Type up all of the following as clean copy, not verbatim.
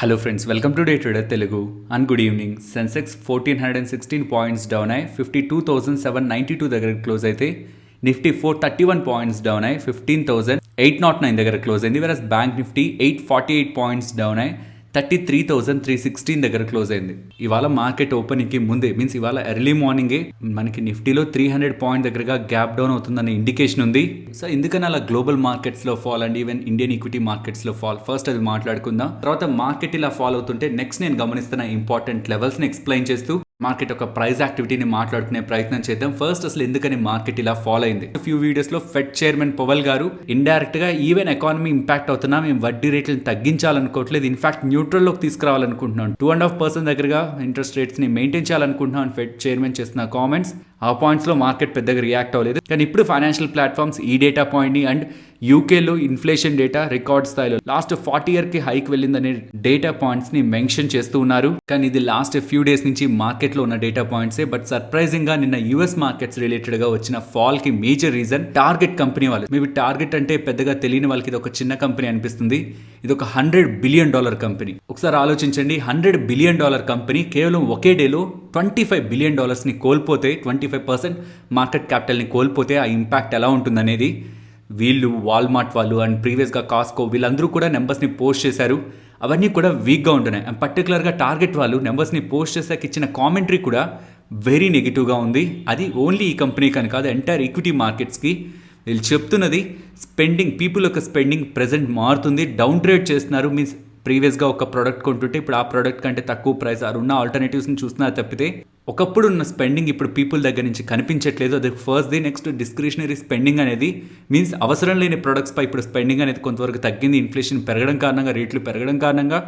Hello friends, welcome to day trader Telugu and good evening. Sensex 1416 points down అయ్యి 52,792 దగ్గర close అయితే, Nifty 431 points down అయ్యి 15,809 దగ్గర క్లోజ్ అయింది. వెరస్ బ్యాంక్ నిఫ్టీ 848 పాయింట్స్ డౌన్ అయ్యి 33,316 దగ్గర క్లోజ్ అయింది. ఇవాళ మార్కెట్ ఓపెనింగ్కి ముందే మీన్స్ ఇవాళ ఎర్లీ మార్నింగే మనకి నిఫ్టీలో 300 పాయింట్ దగ్గరగా గ్యాప్ డౌన్ అవుతుందనే ఇండికేషన్ ఉంది. సో ఎందుకని అలా గ్లోబల్ మార్కెట్స్లో fall and even Indian equity మార్కెట్స్లో ఫాల్, ఫస్ట్ అది మాట్లాడుకుందాం. తర్వాత మార్కెట్ ఇలా ఫాల్ అవుతుంటే నెక్స్ట్ నేను గమనిస్తున్న ఇంపార్టెంట్ లెవెల్స్ని ఎక్స్ప్లెయిన్ చేస్తూ మార్కెట్ ఒక ప్రైస్ యాక్టివిటీని మాట్లాడుకునే ప్రయత్నం చేద్దాం. ఫస్ట్ అసలు ఎందుకని మార్కెట్ ఇలా ఫాలో అయింది. ఫ్యూ వీడియోస్ లో ఫెడ్ చైర్మన్ పవల్ గారు ఇండైరెక్ట్ గా ఈవెన్ ఎకానమీ ఇంపాక్ట్ అవుతున్నా మేము వడ్డీ రేట్లను తగ్గించాలనుకోవట్లేదు, ఇన్ఫాక్ట్ న్యూట్రల్ లోకి తీసుకురావాలనుకుంటున్నాం, 2.5% దగ్గరగా ఇంట్రెస్ట్ రేట్స్ ని మెయింటైన్ చేయాలనుకుంటున్నాం ఫెడ్ చైర్మన్ చేస్తున్న కామెంట్స్. ఆ పాయింట్స్ లో మార్కెట్ పెద్దగా రియాక్ట్ అవ్వలేదు. కానీ ఇప్పుడు ఫైనాన్షియల్ ప్లాట్ఫామ్స్ ఈ డేటా పాయింట్ ని అండ్ యూకేలో ఇన్ఫ్లేషన్ డేటా రికార్డ్ స్థాయిలో లాస్ట్ 40 year కి హైక్ వెళ్ళిందనే డేటా పాయింట్స్ ని మెన్షన్ చేస్తూ ఉన్నారు. కానీ ఇది లాస్ట్ ఫ్యూ డేస్ నుంచి మార్కెట్ లో ఉన్న డేటా పాయింట్సే. బట్ సర్ప్రైజింగ్ గా నిన్న యూఎస్ మార్కెట్స్ రిలేటెడ్ గా వచ్చిన ఫాల్ కి మేజర్ రీజన్ టార్గెట్ కంపెనీ వాళ్ళు. మేబీ టార్గెట్ అంటే పెద్దగా తెలియని వాళ్ళకి ఇది ఒక చిన్న కంపెనీ అనిపిస్తుంది. ఇది ఒక $100 billion కంపెనీ. ఒకసారి ఆలోచించండి, $100 billion కంపెనీ కేవలం ఒకే డేలో $25 billion ని కోల్పోతే, 25% మార్కెట్ క్యాపిటల్ ని కోల్పోతే ఆ ఇంపాక్ట్ ఎలా ఉంటుందనేది వీళ్ళు, వాల్మార్ట్ వాళ్ళు అండ్ ప్రీవియస్గా కాస్కో వీళ్ళందరూ కూడా నెంబర్స్ని పోస్ట్ చేశారు. అవన్నీ కూడా వీక్గా ఉంటున్నాయి. అండ్ పర్టికులర్గా టార్గెట్ వాళ్ళు నెంబర్స్ని పోస్ట్ చేసాక ఇచ్చిన కామెంటరీ కూడా వెరీ నెగిటివ్గా ఉంది. అది ఓన్లీ ఈ కంపెనీకి అని కాదు, ఎంటైర్ ఈక్విటీ మార్కెట్స్కి. వీళ్ళు చెప్తున్నది స్పెండింగ్, పీపుల్ యొక్క స్పెండింగ్ ప్రెజెంట్ మారుతుంది, డౌన్ ట్రేడ్ చేస్తున్నారు. మీన్స్ ప్రీవియస్గా ఒక ప్రోడక్ట్ కొంటుంటే ఇప్పుడు ఆ ప్రోడక్ట్ కంటే తక్కువ ప్రైస్ ఉన్న ఆల్టర్నేటివ్స్ని చూస్తున్నారు తప్పితే ఒకప్పుడు ఉన్న స్పెండింగ్ ఇప్పుడు పీపుల్ దగ్గర నుంచి కనిపించట్లేదు. అది first the. Next discretionary spending అనేది మీన్స్ అవసరం లేని ప్రొడక్ట్స్ పై ఇప్పుడు స్పెండింగ్ అనేది కొంతవరకు తగ్గింది. ఇన్ఫ్లేషన్ పెరగడం కారణంగా, రేట్లు పెరగడం కారణంగా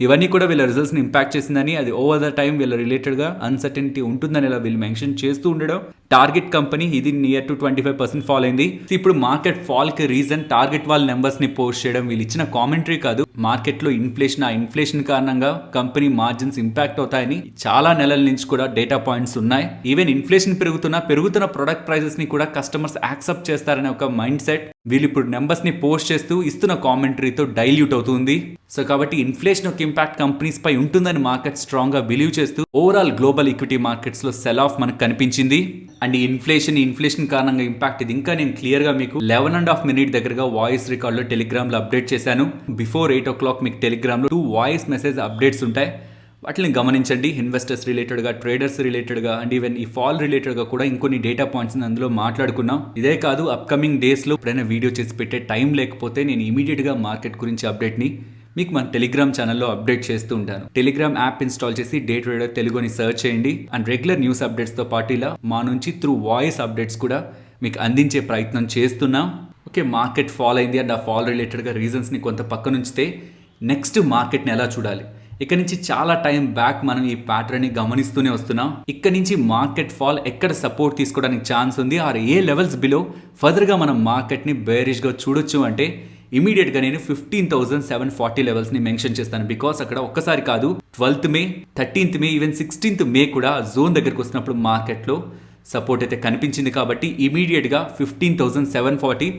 ఇవన్నీ కూడా వీళ్ళ రిజల్ట్స్ని ఇంపాక్ట్ చేసిందని, అది ఓవర్ ద టైం వీళ్ళ రిలేటెడ్గా అన్సర్టనిటీ ఉంటుందని ఇలా వీళ్ళు మెన్షన్ చేస్తూ ఉండడం. టార్గెట్ కంపెనీ ఇది నియర్ టు 25% ఫాల్ అయింది. ఇప్పుడు మార్కెట్ ఫాల్ కి రీజన్ టార్గెట్ వాళ్ళ నెంబర్స్ ని పోస్ట్ చేయడం, వీళ్ళు ఇచ్చిన కామెంటరీ కాదు. మార్కెట్ లో ఇన్ఫ్లేషన్, ఆ ఇన్ఫ్లేషన్ కారణంగా కంపెనీ మార్జిన్స్ ఇంపాక్ట్ అవుతాయని చాలా నెలల నుంచి కూడా డేటా పాయింట్స్ ఉన్నాయి. ఈవెన్ ఇన్ఫ్లేషన్ పెరుగుతున్న ప్రొడక్ట్ ప్రైసెస్ ని కూడా కస్టమర్స్ యాక్సెప్ట్ చేస్తారనే ఒక మైండ్ సెట్ వీళ్ళు ఇప్పుడు నెంబర్స్ ని పోస్ట్ చేస్తూ ఇస్తున్న కామెంటరీతో డైల్యూట్ అవుతుంది. సో కాబట్టి ఇన్ఫ్లేషన్ ఒక ఇంపాక్ట్ కంపెనీస్ పై ఉంటుందని మార్కెట్ స్ట్రాంగ్ గా బిలీవ్ చేస్తూ ఓవరాల్ గ్లోబల్ ఈక్విటీ మార్కెట్స్ లో సెల్ ఆఫ్ మనకు కనిపించింది. అండ్ ఇన్ఫ్లేషన్ కారణంగా ఇంపాక్ట్ ఇది ఇంకా నేను క్లియర్ గా మీకు 11.5 minute దగ్గరగా వాయిస్ రికార్డ్ లో టెలిగ్రామ్ లో అప్డేట్ చేశాను. బిఫోర్ 8 o'clock మీకు టెలిగ్రామ్ లో 2 వాయిస్ మెసేజ్ అప్డేట్స్ ఉంటాయి. వాటిని గమనించండి. ఇన్వెస్టర్స్ రిలేటెడ్గా, ట్రేడర్స్ రిలేటెడ్గా అండ్ ఈవెన్ ఈ ఫాల్ రిలేటెడ్గా కూడా ఇంకొన్ని డేటా పాయింట్స్ అందులో మాట్లాడుకున్నాం. ఇదే కాదు, అప్కమింగ్ డేస్లో ఎప్పుడైనా వీడియో చేసి పెట్టే టైం లేకపోతే నేను ఇమీడియట్గా మార్కెట్ గురించి అప్డేట్ని మీకు మన టెలిగ్రామ్ ఛానల్లో అప్డేట్ చేస్తూ ఉంటాను. టెలిగ్రామ్ యాప్ ఇన్స్టాల్ చేసి డే ట్రేడర్ తెలుగు అని సర్చ్ చేయండి. అండ్ రెగ్యులర్ న్యూస్ అప్డేట్స్తో పాటు ఇలా మా నుంచి త్రూ వాయిస్ అప్డేట్స్ కూడా మీకు అందించే ప్రయత్నం చేస్తున్నాం. ఓకే, మార్కెట్ ఫాల్ అయింది అండ్ ఆ ఫాల్ రిలేటెడ్గా రీజన్స్ని కొంత పక్కన ఉంచితే నెక్స్ట్ మార్కెట్ని ఎలా చూడాలి. ఇక్కడ నుంచి చాలా టైం బ్యాక్ మనం ఈ ప్యాటర్న్ ని గమనిస్తూనే వస్తున్నాం. ఇక్కడ నుంచి మార్కెట్ ఫాల్ ఎక్కడ సపోర్ట్ తీసుకోవడానికి ఛాన్స్ ఉంది, ఆర్ ఏ లెవెల్స్ బిలో ఫర్దర్ గా మనం మార్కెట్ ని బేరిష్ గా చూడొచ్చు అంటే ఇమీడియట్ గా నేను 15,740 లెవెల్స్ ని మెన్షన్ చేస్తాను. బికాస్ అక్కడ ఒక్కసారి కాదు, 12th May, 13th May, even 16th May కూడా జోన్ దగ్గరకు వస్తున్నప్పుడు మార్కెట్ లో సపోర్ట్ అయితే కనిపించింది. కాబట్టి ఇమీడియట్ గా 15,740,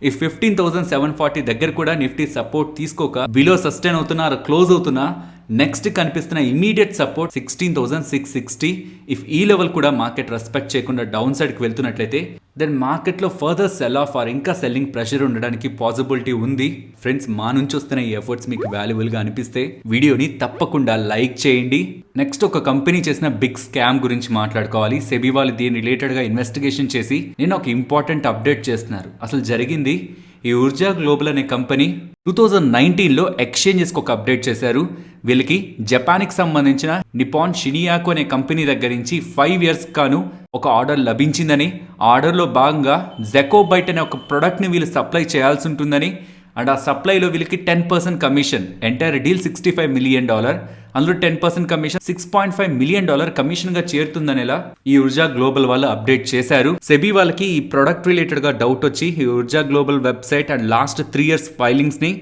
ఈ 15,740 దగ్గర కూడా నిఫ్టీ సపోర్ట్ తీసుకోక బిలో సస్టైన్ అవుతున్నా, క్లోజ్ అవుతున్నా, నెక్స్ట్ కనిపిస్తున్న ఇమీడియట్ సపోర్ట్ 16,660. ఇఫ్ ఈ లెవెల్ కూడా మార్కెట్ రెస్పెక్ట్ చేయకుండా డౌన్ సైడ్ కి వెళ్తున్నట్లయితే దెన్ మార్కెట్ లో ఫర్దర్ సెల్ ఆఫ్ ఆర్ ఇంకా సెల్లింగ్ ప్రెషర్ ఉండడానికి పాసిబిలిటీ ఉంది. ఫ్రెండ్స్, మా నుంచి వస్తున్న ఈ ఎఫర్ట్స్ మీకు వాల్యుబుల్ గా అనిపిస్తే వీడియోని తప్పకుండా లైక్ చేయండి. నెక్స్ట్ ఒక కంపెనీ చేసిన బిగ్ స్కామ్ గురించి మాట్లాడుకోవాలి. సెబీ వాళ్ళు దీని రిలేటెడ్ గా ఇన్వెస్టిగేషన్ చేసి నేను ఒక ఇంపార్టెంట్ అప్డేట్ చేస్తున్నారు. అసలు జరిగింది, ఈ ఊర్జా గ్లోబల్ అనే కంపెనీ 2019లో ఎక్స్చేంజెస్ కి ఒక అప్డేట్ చేశారు. వీళ్ళకి జపాన్కి సంబంధించిన నిపాన్ షినియాకో అనే కంపెనీ దగ్గర నుంచి 5 years కాను ఒక ఆర్డర్ లభించిందని, ఆర్డర్లో భాగంగా జెకోబైట్ అనే ఒక ప్రోడక్ట్ని వీళ్ళు సప్లై చేయాల్సి ఉంటుందని, అండ్ ఆ సప్లైలో వీళ్ళకి 10% కమిషన్, ఎంటైర్ డీల్ $65 million, అందులో 10% కమిషన్ $6.5 million కమిషన్ గా చేరుతుందనేలా ఈ ఊర్జా గ్లోబల్ వాళ్ళు అప్డేట్ చేశారు. సెబీ వాళ్ళకి ఈ ప్రొడక్ట్ రిలేటెడ్ గా డౌట్ వచ్చి ఈ Urja global website and last 3 years filings ని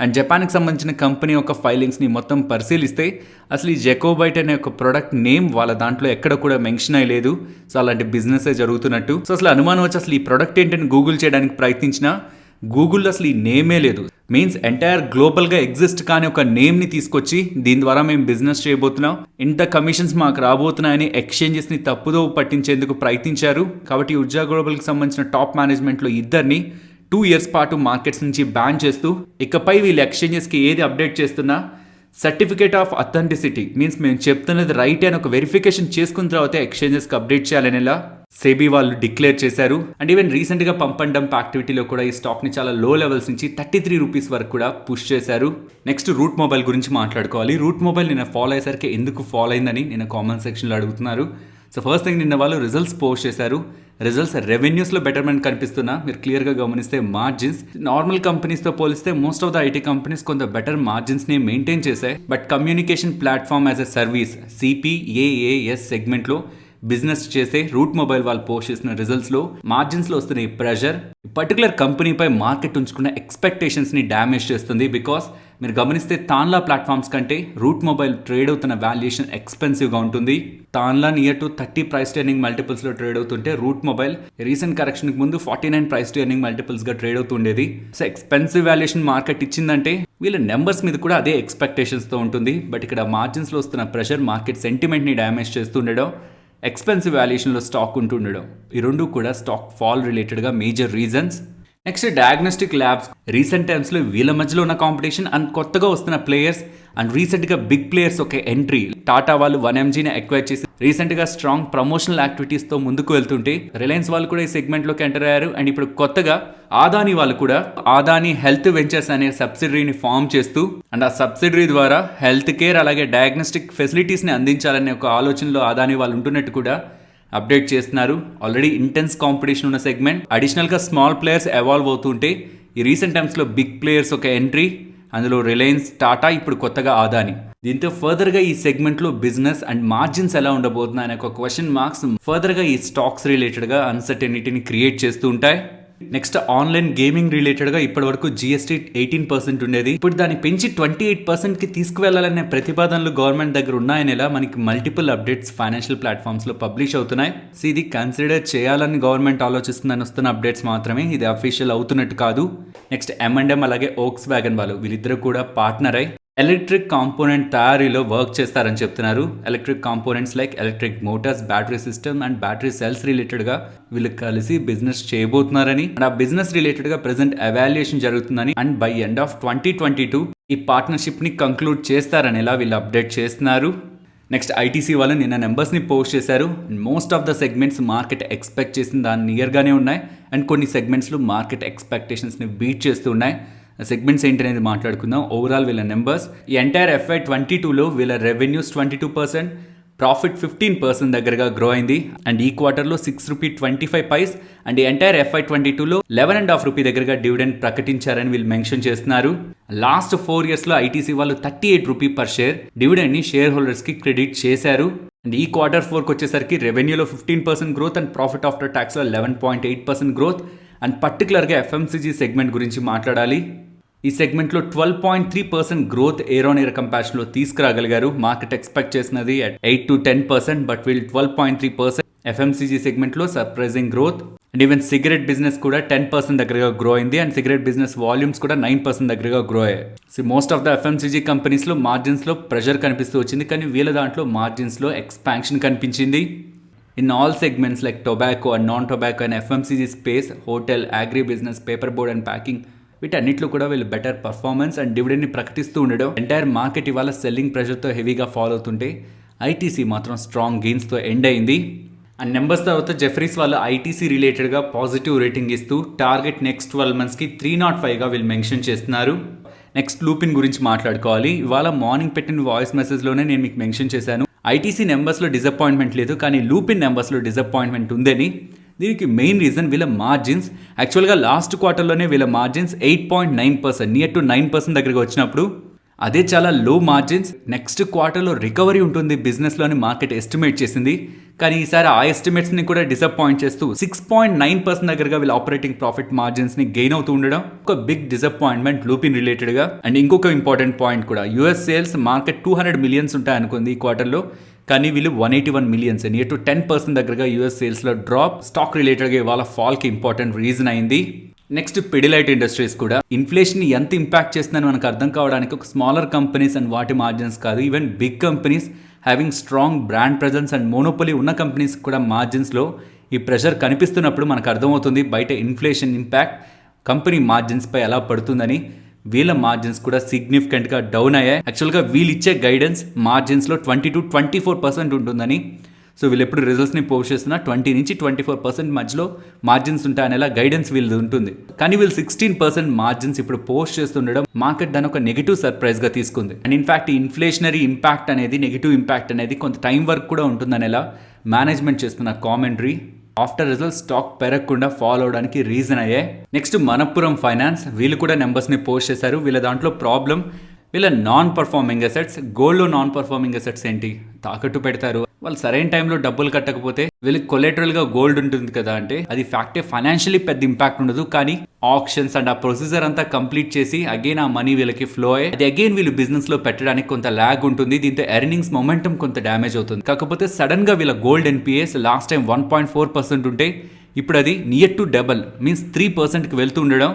అండ్ జపాన్కి సంబంధించిన కంపెనీ యొక్క ఫైలింగ్స్ని మొత్తం పరిశీలిస్తే అసలు ఈ జెకోబైట్ అనే ఒక ప్రొడక్ట్ నేమ్ వాళ్ళ దాంట్లో ఎక్కడ కూడా మెన్షన్ అయ్యలేదు. సో అలాంటి బిజినెస్ జరుగుతున్నట్టు. సో అసలు అనుమానం వచ్చి అసలు ఈ ప్రొడక్ట్ ఏంటని గూగుల్ చేయడానికి ప్రయత్నించినా గూగుల్లో అసలు ఈ నేమే లేదు. మీన్స్ ఎంటైర్ గ్లోబల్గా ఎగ్జిస్ట్ కానీ ఒక నేమ్ని తీసుకొచ్చి దీని ద్వారా మేము బిజినెస్ చేయబోతున్నాం, ఇంత కమిషన్స్ మాకు రాబోతున్నాయని ఎక్స్చేంజెస్ని తప్పుదో పట్టించేందుకు ప్రయత్నించారు. కాబట్టి ఉర్జా గ్లోబల్కి సంబంధించిన టాప్ మేనేజ్మెంట్లో ఇద్దరిని 2 years పాటు మార్కెట్స్ నుంచి బ్యాన్ చేస్తూ ఇకపై వీళ్ళు ఎక్స్చేంజెస్కి ఏది అప్డేట్ చేస్తున్నా సర్టిఫికేట్ ఆఫ్ అథెంటిసిటీ మీన్స్ మేము చెప్తున్నది రైట్ అని ఒక వెరిఫికేషన్ చేసుకున్న తర్వాత ఎక్స్చేంజెస్కి అప్డేట్ చేయాలనేలా సెబీ వాళ్ళు డిక్లేర్ చేశారు. అండ్ ఈవెన్ రీసెంట్గా పంప్ అండ్ డంప్ యాక్టివిటీలో కూడా ఈ స్టాక్ని చాలా లో లెవెల్స్ నుంచి 33 రూపీస్ వరకు కూడా పుష్ చేశారు. నెక్స్ట్ రూట్ మొబైల్ గురించి మాట్లాడుకోవాలి. రూట్ మొబైల్ నిన్న ఫాలో అయ్యేసరికి ఎందుకు ఫాలో అయిందని నిన్న కామెంట్ సెక్షన్లో అడుగుతున్నారు. సో ఫస్ట్ థింగ్, నిన్న వాళ్ళు రిజల్ట్స్ పోస్ట్ చేశారు. రిజల్ట్స్ రెవెన్యూస్లో బెటర్మెంట్ కనిపిస్తున్నా మీరు క్లియర్గా గమనిస్తే మార్జిన్స్ నార్మల్ కంపెనీస్తో పోలిస్తే most of the IT companies కొంత బెటర్ మార్జిన్స్ని మెయింటైన్ చేశాయి. But communication platform as a service CPaaS సెగ్మెంట్లో బిజినెస్ చేసే రూట్ మొబైల్ వాళ్ళు పోస్ట్ చేసిన రిజల్ట్స్లో మార్జిన్స్లో వస్తున్న ఈ ప్రెషర్ పర్టికులర్ కంపెనీపై మార్కెట్ ఉంచుకున్న ఎక్స్పెక్టేషన్స్ని డ్యామేజ్ చేస్తుంది. బికాస్ మీరు గమనిస్తే తాన్లా ప్లాట్ఫామ్స్ కంటే రూట్ మొబైల్ ట్రేడ్ అవుతున్న వాల్యుయేషన్ ఎక్స్పెన్సివ్గా ఉంటుంది. Tanla near to 30 price to earning మల్టిపుల్స్లో ట్రేడ్ అవుతుంటే రూట్ మొబైల్ రీసెంట్ కరెక్షన్కి ముందు 49 ప్రైస్ టు ఎర్నింగ్ మల్టిపుల్స్గా ట్రేడ్ అవుతుండేది. సో ఎక్స్పెన్సివ్ వాల్యుయేషన్ మార్కెట్ ఇచ్చిందంటే వీళ్ళ నెంబర్స్ మీద కూడా అదే ఎక్స్పెక్టేషన్స్తో ఉంటుంది. బట్ ఇక్కడ మార్జిన్స్లో వస్తున్న ప్రెషర్ మార్కెట్ సెంటిమెంట్ని డ్యామేజ్ చేస్తుండడం, ఎక్స్పెన్సివ్ వాల్యుయేషన్లో స్టాక్ ఉంటుండడం, ఈ రెండు కూడా స్టాక్ ఫాల్ రిలేటెడ్గా major reasons. Next diagnostic labs recent టైమ్స్లో వీళ్ళ మధ్యలో ఉన్న కాంపిటీషన్ అండ్ కొత్తగా వస్తున్న ప్లేయర్స్ అండ్ రీసెంట్గా బిగ్ ప్లేయర్స్ ఒక ఎంట్రీ. టాటా వాళ్ళు 1mgని ఎక్వైర్ చేసి రీసెంట్గా స్ట్రాంగ్ ప్రమోషనల్ యాక్టివిటీస్తో ముందుకు వెళ్తుంటే రిలయన్స్ వాళ్ళు కూడా ఈ సెగ్మెంట్లోకి ఎంటర్ అయ్యారు. అండ్ ఇప్పుడు కొత్తగా ఆదాని వాళ్ళు కూడా ఆదాని హెల్త్ వెంచర్స్ అనే సబ్సిడరీని ఫామ్ చేస్తూ అండ్ ఆ సబ్సిడరీ ద్వారా హెల్త్ కేర్ అలాగే డయాగ్నోస్టిక్ ఫెసిలిటీస్ని అందించాలనే ఒక ఆలోచనలో ఆదాని వాళ్ళు ఉంటున్నట్టు కూడా అప్డేట్ చేస్తున్నారు. ఆల్రెడీ ఇంటెన్స్ కాంపిటీషన్ ఉన్న సెగ్మెంట్, అడిషనల్గా స్మాల్ ప్లేయర్స్ ఎవాల్వ్ అవుతుంటే ఈ రీసెంట్ టైమ్స్లో బిగ్ ప్లేయర్స్ ఒక ఎంట్రీ, అందులో రిలయన్స్, టాటా, ఇప్పుడు కొత్తగా ఆదాని. దీంతో ఫర్దర్గా ఈ సెగ్మెంట్లో బిజినెస్ అండ్ మార్జిన్స్ ఎలా ఉండబోతున్నాయి అనే ఒక క్వశ్చన్ మార్క్స్ ఫర్దర్గా ఈ స్టాక్స్ రిలేటెడ్గా అన్సర్టెనిటీని క్రియేట్ చేస్తూ ఉంటాయి. నెక్స్ట్ ఆన్లైన్ గేమింగ్ రిలేటెడ్గా ఇప్పటివరకు GST 18% ఉండేది. ఇప్పుడు దాన్ని పెంచి 28%కి తీసుకువెళ్లాలనే ప్రతిపాదనలు గవర్నమెంట్ దగ్గర ఉన్నాయనేలా మనకి మల్టిపుల్ అప్డేట్స్ ఫైనాన్షియల్ ప్లాట్ఫామ్స్లో పబ్లిష్ అవుతున్నాయి. సో ఇది కన్సిడర్ చేయాలని గవర్నమెంట్ ఆలోచిస్తుందని వస్తున్న అప్డేట్స్ మాత్రమే, ఇది అఫీషియల్ అవుతున్నట్టు కాదు. నెక్స్ట్ M&M అలాగే ఓక్స్ వ్యాగన్ వాళ్ళు వీళ్ళిద్దరు కూడా పార్ట్నర్ అయి ఎలక్ట్రిక్ కాంపోనెంట్ తయారీలో వర్క్ చేస్తారని చెప్తున్నారు. Electric components like electric Motors, battery system and battery cells రిలేటెడ్గా వీళ్ళు కలిసి బిజినెస్ చేయబోతున్నారని అండ్ ఆ బిజినెస్ రిలేటెడ్గా ప్రెసెంట్ ఎవాల్యుయేషన్ జరుగుతుందని అండ్ బై ఎండ్ ఆఫ్ 2022 ఈ పార్ట్నర్షిప్ని కంక్లూడ్ చేస్తారని ఇలా వీళ్ళు అప్డేట్ చేస్తున్నారు. నెక్స్ట్ ITC వాళ్ళు నిన్న నెంబర్స్ని పోస్ట్ చేశారు. Most of the segments market expect చేసిన దాని నియర్గానే ఉన్నాయి అండ్ కొన్ని సెగ్మెంట్స్లో మార్కెట్ ఎక్స్పెక్టేషన్స్ని బీట్ చేస్తూ ఉన్నాయి. సెగ్మెంట్స్ ఏంటనేది మాట్లాడుకుందాం. ఓవరాల్ వీళ్ళ నెంబర్స్ ఈ ఎంటైర్ FY22లో వీళ్ళ రెవెన్యూస్ 22%, ప్రాఫిట్ 15% దగ్గరగా గ్రో అయింది అండ్ ఈ క్వార్టర్లో ₹6.25 అండ్ ఈ ఎంటైర్ FY22లో ₹11.5 దగ్గరగా డివిడెండ్ ప్రకటించారని వీళ్ళు మెన్షన్ చేస్తున్నారు. లాస్ట్ 4 yearsలో ITC వాళ్ళు ₹38 పర్ షేర్ డివిడెండ్ని షేర్ హోల్డర్స్కి క్రెడిట్ చేశారు. అండ్ ఈ Q4కి వచ్చేసరికి రెవెన్యూలో 15% గ్రోత్ అండ్ ప్రాఫిట్ ఆఫ్టర్ ట్యాక్స్లో 11.8% గ్రోత్. అండ్ పర్టికులర్గా FMCG సెగ్మెంట్ గురించి మాట్లాడాలి. ఈ సెగ్మెంట్లో 12.3% గ్రోత్ ఇయర్ ఆన్ ఇయర్ కంపారిజన్లో తీసుకురాగలిగారు. మార్కెట్ ఎక్స్పెక్ట్ చేసినది 8 to 10%, బట్ వీళ్ళు 12.3% FMCG సెగ్మెంట్లో surprising growth. And even cigarette business కూడా 10% దగ్గరగా గ్రో అయింది అండ్ సిగరెట్ బిజినెస్ వాల్యూమ్స్ కూడా 9% దగ్గరగా గ్రో అయ్యాయి. So most of the FMCG కంపెనీస్లో మార్జిన్స్లో ప్రెషర్ కనిపిస్తూ వచ్చింది, కానీ వీళ్ళ దాంట్లో మార్జిన్స్లో ఎక్స్పాన్షన్ కనిపించింది. In all segments like tobacco and non tobacco and FMCG space, hotel, agri business, paper board and packing వీటన్నిటిలో కూడా వీళ్ళు బెటర్ పర్ఫార్మెన్స్ అండ్ డివిడెండ్ని ప్రకటిస్తూ ఉండడం. ఎంటైర్ మార్కెట్ ఇవాళ సెల్లింగ్ ప్రెషర్తో హెవీగా ఫాలో అవుతుంటే ITC మాత్రం స్ట్రాంగ్ గెయిన్స్తో ఎండ్ అయింది. అండ్ నెంబర్స్ తర్వాత జెఫ్రీస్ వాళ్ళు ITC రిలేటెడ్గా పాజిటివ్ రేటింగ్ ఇస్తూ టార్గెట్ నెక్స్ట్ 12 monthsకి 305గా వీళ్ళు మెన్షన్ చేస్తున్నారు. నెక్స్ట్ లూపిన్ గురించి మాట్లాడుకోవాలి. ఇవాళ మార్నింగ్ పెట్టిన వాయిస్ మెసేజ్లోనే నేను మీకు మెన్షన్ చేశాను, ITC నెంబర్స్లో డిసప్పాయింట్మెంట్ లేదు, కానీ లూపిన్ నెంబర్స్లో డిసప్పాయింట్మెంట్ ఉందని. దీనికి మెయిన్ రీజన్ వీళ్ళ మార్జిన్స్. యాక్చువల్గా లాస్ట్ క్వార్టర్లోనే వీళ్ళ మార్జిన్స్ 8.9%, నియర్ టు 9% దగ్గరికి వచ్చినప్పుడు అదే చాలా లో మార్జిన్స్. నెక్స్ట్ క్వార్టర్లో రికవరీ ఉంటుంది బిజినెస్లోని మార్కెట్ ఎస్టిమేట్ చేసింది, కానీ ఈసారి ఆ ఎస్టిమేట్స్ని కూడా డిసప్పాయింట్ చేస్తూ 6.9% దగ్గరగా వీళ్ళ ఆపరేటింగ్ ప్రాఫిట్ మార్జిన్స్ని గెయిన్ అవుతూ ఉండడం ఒక బిగ్ డిసప్పాయింట్మెంట్ లూపిన్ రిలేటెడ్గా. అండ్ ఇంకొక ఇంపార్టెంట్ పాయింట్ కూడా, US సేల్స్ మార్కెట్ 200 million ఉంటాయి అనుకుంది ఈ క్వార్టర్లో, కానీ వీళ్ళు 181 million, నియర్ టు 10% దగ్గరగా US సేల్స్లో డ్రాప్. స్టాక్ రిలేటెడ్గా ఇవాళ ఫాల్కి ఇంపార్టెంట్ రీజన్ అయింది. నెక్స్ట్ పిడిలైట్ ఇండస్ట్రీస్ కూడా ఇన్ఫ్లేషన్ ఎంత ఇంపాక్ట్ చేస్తుందని మనకు అర్థం కావడానికి ఒక స్మాలర్ కంపెనీస్ అండ్ వాటి మార్జిన్స్ కాదు, even big companies having strong brand presence and monopoly ఉన్న కంపెనీస్ కూడా మార్జిన్స్లో ఈ ప్రెషర్ కనిపిస్తున్నప్పుడు మనకు అర్థమవుతుంది బయట ఇన్ఫ్లేషన్ ఇంపాక్ట్ కంపెనీ మార్జిన్స్పై ఎలా పడుతుందని. వీళ్ళ మార్జిన్స్ కూడా సిగ్నిఫికెంట్గా డౌన్ అయ్యాయి. యాక్చువల్గా వీళ్ళు ఇచ్చే గైడెన్స్ మార్జిన్స్లో 20-24% ఉంటుందని. సో వీళ్ళు ఎప్పుడు రిజల్ట్స్ని పోస్ట్ చేస్తున్నా 20 నుంచి 24% మధ్యలో మార్జిన్స్ ఉంటాయనేలా గైడెన్స్ వీళ్ళది ఉంటుంది. కానీ వీళ్ళు 16% మార్జిన్స్ ఇప్పుడు పోస్ట్ చేస్తుండడం మార్కెట్ దాని ఒక నెగిటివ్ సర్ప్రైజ్గా తీసుకుంది. అండ్ ఇన్ఫాక్ట్ ఇన్ఫ్లేషనరీ ఇంపాక్ట్ అనేది, నెగిటివ్ ఇంపాక్ట్ అనేది కొంత టైం వరకు కూడా ఉంటుందనేలా మేనేజ్మెంట్ చేస్తున్న కామెంటరీ ఆఫ్టర్ రిజల్ట్స్ స్టాక్ పెరగకుండా ఫాలో అవడానికి రీజన్ అయ్యాయి. నెక్స్ట్ మనప్పురం ఫైనాన్స్, వీళ్ళు కూడా నెంబర్స్ని పోస్ట్ చేశారు. వీళ్ళ దాంట్లో ప్రాబ్లం వీళ్ళ నాన్ పర్ఫార్మింగ్ అసెట్స్. గోల్డ్లో నాన్ పర్ఫార్మింగ్ అసెట్స్ ఏంటి, తాకట్టు పెడతారు, వాళ్ళు సరైన టైంలో డబ్బులు కట్టకపోతే వీళ్ళకి కొలెటరల్గా గోల్డ్ ఉంటుంది కదా అంటే అది ఫ్యాక్టే, ఫైనాన్షియలీ పెద్ద ఇంపాక్ట్ ఉండదు. కానీ ఆప్షన్స్ అండ్ ఆ ప్రొసీజర్ అంతా కంప్లీట్ చేసి అగైన్ ఆ మనీ వీళ్ళకి ఫ్లో అయ్యి అది అగైన్ వీళ్ళు బిజినెస్లో పెట్టడానికి కొంత ల్యాగ్ ఉంటుంది. దీంతో ఎర్నింగ్స్ మొమెంటం కొంత డ్యామేజ్ అవుతుంది. కాకపోతే సడన్గా వీళ్ళ గోల్డ్ ఎన్పిఎస్ లాస్ట్ టైం 1.4% ఉంటే ఇప్పుడు అది నియర్ టు డబల్, మీన్స్ 3%కి వెళ్తూ ఉండడం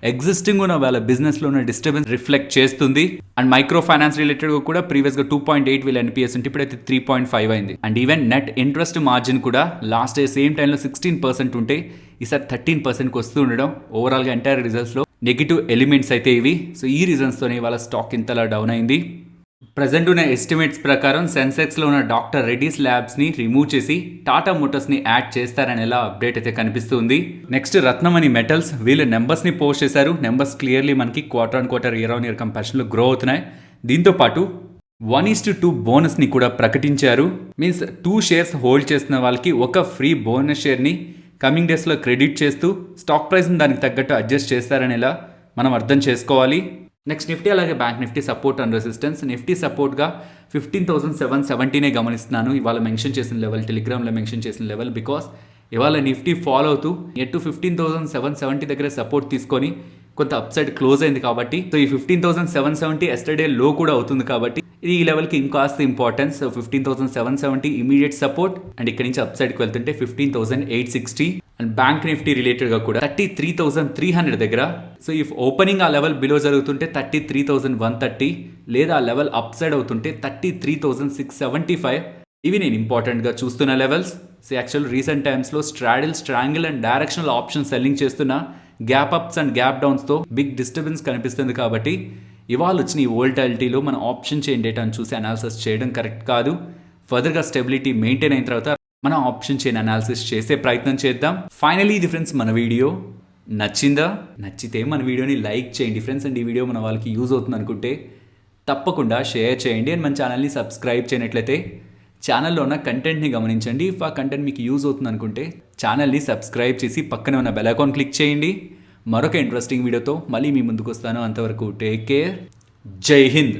ఎగ్జిస్టింగ్ ఉన్న వాళ్ళ బిజినెస్లో ఉన్న డిస్టర్బెన్స్ రిఫ్లెక్ట్ చేస్తుంది. అండ్ మైక్రో ఫైనాన్స్ రిలేటెడ్గా కూడా ప్రీవియస్గా 2.8 వీళ్ళ ఎన్పిఎస్ ఉంటే ఇప్పుడైతే 3.5 అయింది. And even net interest margin కూడా లాస్ట్ డే సేమ్ టైంలో 16% ఉంటే ఈసారి 13%కి వస్తూ ఉండడం ఓవరాల్గా ఎంటైర్ రిజల్ట్స్లో నెగిటివ్ ఎలిమెంట్స్ అయితే ఇవి. సో ఈ రీజన్స్తోనే వాళ్ళ స్టాక్ ఇంతలా డౌన్ అయింది. ప్రజెంట్ ఉన్న ఎస్టిమేట్స్ ప్రకారం సెన్సెక్స్లో ఉన్న డాక్టర్ రెడ్డీస్ ల్యాబ్స్ని రిమూవ్ చేసి టాటా మోటార్స్ని యాడ్ చేస్తారనేలా అప్డేట్ అయితే కనిపిస్తుంది. నెక్స్ట్ రత్నమణి మెటల్స్, వీళ్ళు నెంబర్స్ని పోస్ట్ చేశారు. నెంబర్స్ క్లియర్లీ మనకి quarter on quarter, year on year కంపారిజన్లో గ్రో అవుతున్నాయి. దీంతోపాటు 1:2 బోనస్ని కూడా ప్రకటించారు. మీన్స్ 2 షేర్స్ హోల్డ్ చేస్తున్న వాళ్ళకి ఒక ఫ్రీ బోనస్ షేర్ని కమింగ్ డేస్లో క్రెడిట్ చేస్తూ స్టాక్ ప్రైస్ని దానికి తగ్గట్టు అడ్జస్ట్ చేస్తారనేలా మనం అర్థం చేసుకోవాలి. నెక్స్ట్ నిఫ్టీ అలాగే bank Nifty support and resistance. Nifty సపోర్ట్గా 15,770 గమనిస్తున్నాను. ఇవాళ మెన్షన్ చేసిన లెవెల్, టెలిగ్రామ్లో మెన్షన్ చేసిన లెవెల్, బికాస్ ఇవాళ నిఫ్టీ ఫాలో అవుతూ ఎటు 15,770 దగ్గర సపోర్ట్ తీసుకొని కొంత అప్సైడ్ క్లోజ్ అయింది కాబట్టి, సో ఈ 15,770 ఎస్టర్డే లో కూడా అవుతుంది కాబట్టి ఇది ఈ లెవెల్కి ఇంకాస్త ఇంపార్టెన్స్. 15,770 ఇమీడియట్ సపోర్ట్ అండ్ ఇక్కడ నుంచి అప్సైడ్కి వెళ్తుంటే 15,860. అండ్ బ్యాంక్ నిఫ్టీ రిలేటెడ్గా కూడా 33,300 దగ్గర. సో ఇఫ్ ఓపెనింగ్ ఆ లెవెల్ బిలో జరుగుతుంటే 33,130, లేదా ఆ లెవెల్ అప్ సైడ్ అవుతుంటే 33,675. ఇవి నేను ఇంపార్టెంట్గా చూస్తున్న లెవెల్స్. సో యాక్చువల్ రీసెంట్ టైమ్స్లో straddle, strangle and directional option selling చేస్తున్న గ్యాప్ అప్స్ అండ్ గ్యాప్ డౌన్స్తో బిగ్ డిస్టర్బెన్స్ కనిపిస్తుంది. కాబట్టి ఇవాళ వచ్చిన ఈ వోల్టాలిటీలో మన ఆప్షన్ చైన్ డేటాను చూసి అనాలిసిస్ చేయడం కరెక్ట్ కాదు. ఫర్దర్గా స్టెబిలిటీ మెయింటైన్ అయిన తర్వాత మనం ఆప్షన్ చైన్ అనాలిసిస్ చేసే ప్రయత్నం చేద్దాం. ఫైనలీ ఇది ఫ్రెండ్స్, మన వీడియో నచ్చిందా? నచ్చితే మన వీడియోని లైక్ చేయండి ఫ్రెండ్స్. అండ్ ఈ వీడియో మన వాళ్ళకి యూజ్ అవుతుంది అనుకుంటే తప్పకుండా షేర్ చేయండి. అండ్ మన ఛానల్ని సబ్స్క్రైబ్ చేయనట్లయితే ఛానల్లో ఉన్న కంటెంట్ని గమనించండి. ఇఫ్ ఆ కంటెంట్ మీకు యూజ్ అవుతుంది అనుకుంటే ఛానల్ని సబ్స్క్రైబ్ చేసి పక్కనే ఉన్న బెల్ ఐకాన్ క్లిక్ చేయండి. మరొక ఇంట్రెస్టింగ్ వీడియోతో మళ్ళీ మీ ముందుకు వస్తాను. అంతవరకు టేక్ కేర్. జై హింద్.